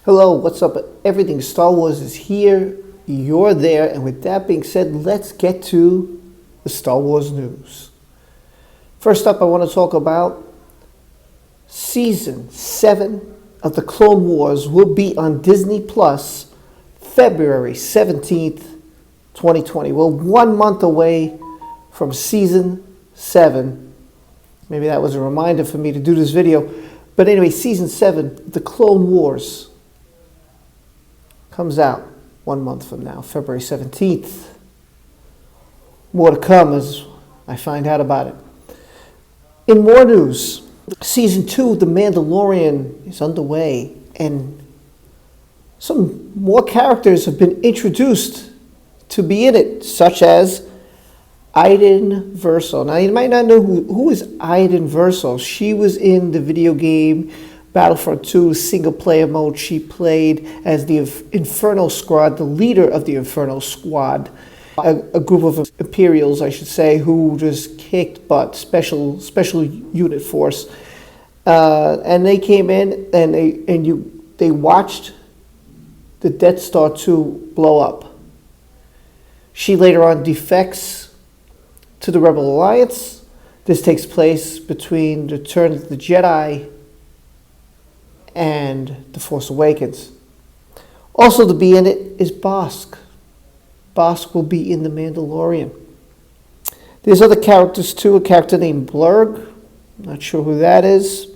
Hello, what's up? Everything Star Wars is here, you're there, and with that being said, let's get to the Star Wars news. First up, I want to talk about Season 7 of the Clone Wars will be on Disney Plus February 17th, 2020. We're 1 month away from Season 7. Maybe that was a reminder for me to do this video. But anyway, Season 7, The Clone Wars, comes out 1 month from now, February 17th. More to come as I find out about it. In more news, Season 2 of The Mandalorian is underway, and some more characters have been introduced to be in it, such as Iden Versio. Now, you might not know who is Iden Versio. She was in the video game Battlefront 2 single player mode. She played as the Inferno Squad, the leader of the Inferno Squad, a group of Imperials, I should say, who just kicked butt, special unit force. And they came in and they watched the Death Star 2 blow up. She later on defects to the Rebel Alliance. This takes place between Return of the Jedi and The Force Awakens. Also to be in it is Bosk. Bosk will be in The Mandalorian. There's other characters too, a character named Blurg. Not sure who that is.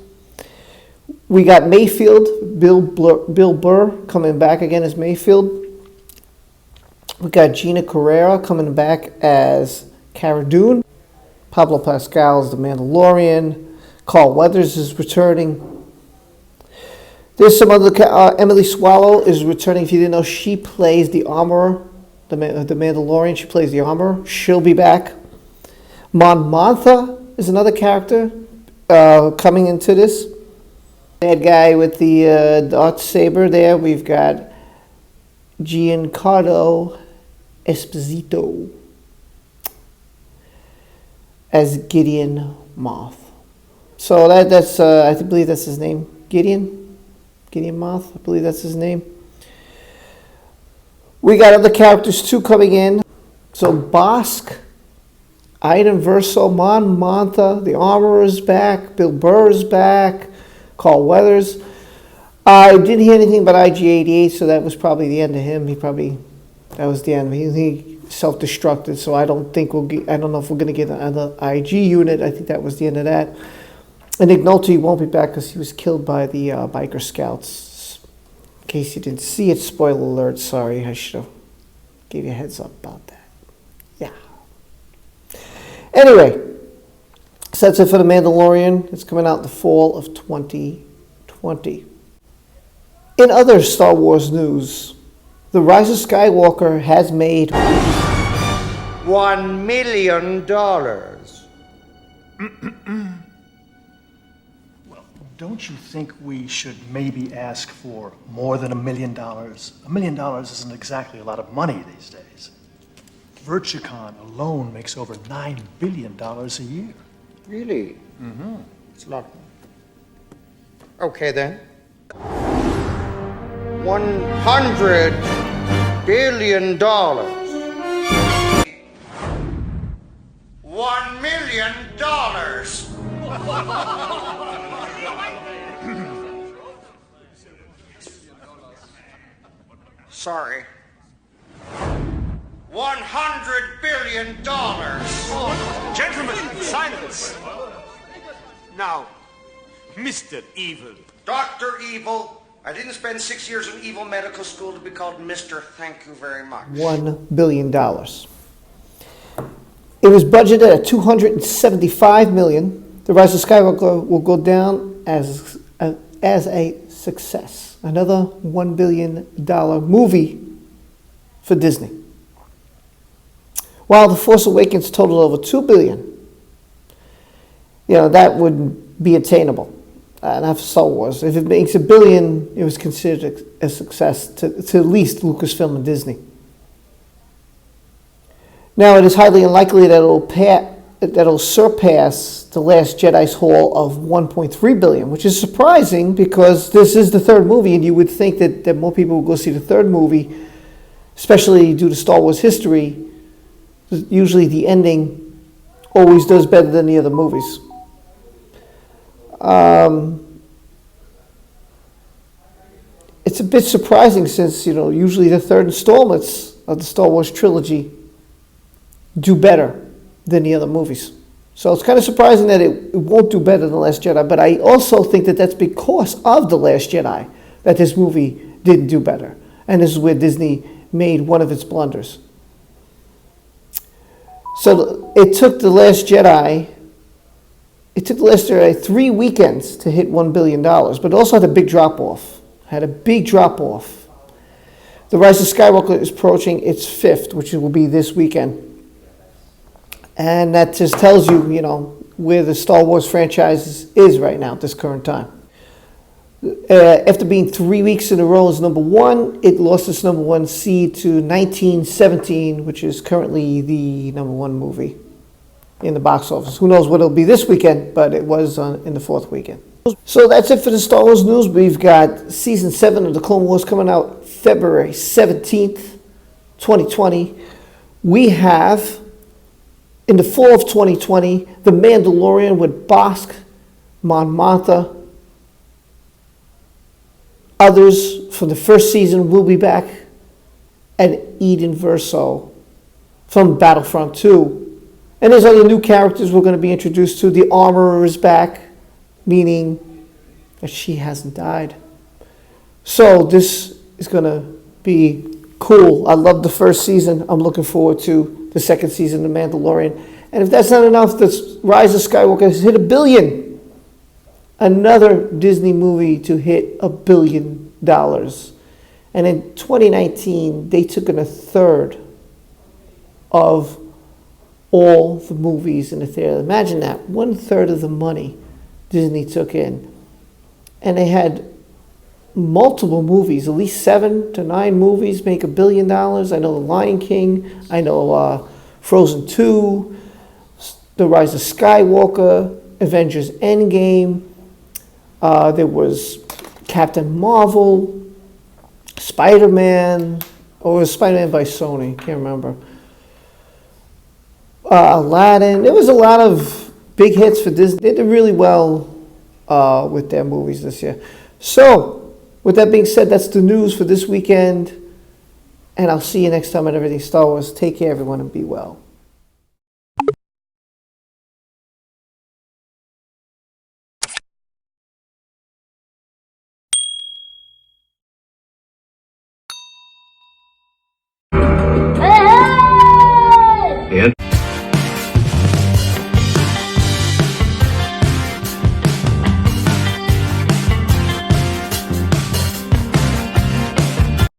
We got Mayfield, Bill Burr coming back again as Mayfield. We got Gina Carrera coming back as Cara Dune. Pablo Pascal is The Mandalorian. Carl Weathers is returning. There's some other, Emily Swallow is returning. If you didn't know, she plays the armorer, the Mandalorian. She plays the armorer. She'll be back. Mon Mothma is another character coming into this. Bad guy with the Darth Saber there. We've got Giancarlo Esposito as Gideon Moth. So that's I believe that's his name, Gideon Moth. I believe that's his name. We got other characters too coming in. So Bosk, Iden Versio, Mon Mothma, the Armorer is back, Bill Burr is back, Carl Weathers. I didn't hear anything about IG-88, so that was probably the end of him. That was the end. He self-destructed, so I don't know if we're going to get another IG unit. I think that was the end of that. And Nick Nolte won't be back because he was killed by the biker scouts. In case you didn't see it, spoiler alert, sorry, I should have gave you a heads up about that. Yeah. Anyway, so that's it for The Mandalorian. It's coming out in the fall of 2020. In other Star Wars news, The Rise of Skywalker has made $1 million. Well, don't you think we should maybe ask for more than $1 million? $1 million isn't exactly a lot of money these days. Virtucon alone makes over $9 billion a year. Really? Mm-hmm. It's a lot. Okay then. $100 billion. $1 million. Sorry. $100 billion. Oh, gentlemen, silence. Now, Mr. Evil. Dr. Evil. I didn't spend 6 years in evil medical school to be called Mr. Thank you very much. $1 billion. It was budgeted at $275 million. The Rise of Skywalker will go down as a success. Another $1 billion movie for Disney. While The Force Awakens totaled over $2 billion, that would be attainable. Not for Star Wars. If it makes $1 billion, it was considered a success to at least Lucasfilm and Disney. Now, it is highly unlikely that it will that'll surpass The Last Jedi's haul of $1.3 billion, which is surprising because this is the third movie, and you would think that more people would go see the third movie, especially due to Star Wars history. Usually the ending always does better than the other movies. It's a bit surprising since, usually the third installments of the Star Wars trilogy do better than the other movies. So it's kind of surprising that it won't do better than The Last Jedi, but I also think that that's because of The Last Jedi that this movie didn't do better. And this is where Disney made one of its blunders. So it took The Last Jedi 3 weekends to hit $1 billion, but it also had a big drop-off. The Rise of Skywalker is approaching its fifth, which will be this weekend. And that just tells you, where the Star Wars franchise is right now at this current time. After being 3 weeks in a row as number one, it lost its number one seed to 1917, which is currently the number one movie in the box office. Who knows what it'll be this weekend, but it was in the fourth weekend. So that's it for the Star Wars news. We've got Season 7 of the Clone Wars coming out February 17th, 2020. We have, in the fall of 2020, The Mandalorian with Bosk, Mon Mothma. Others from the first season will be back, and Eden Verso from Battlefront 2. And there's other new characters we're going to be introduced to. The Armorer is back, meaning that she hasn't died. So this is going to be cool. I love the first season. I'm looking forward to the second season of Mandalorian. And if that's not enough, the Rise of Skywalker has hit $1 billion. Another Disney movie to hit $1 billion. And in 2019, they took in a third of all the movies in the theater. Imagine that, 1/3 of the money Disney took in. And they had multiple movies, at least 7 to 9 movies make $1 billion. I know The Lion King, I know Frozen 2, The Rise of Skywalker, Avengers Endgame, there was Captain Marvel, Spider-Man, or it was Spider-Man by Sony, can't remember. Aladdin. There was a lot of big hits for Disney. They did really well with their movies this year. So, with that being said, that's the news for this weekend. And I'll see you next time on Everything Star Wars. Take care, everyone, and be well.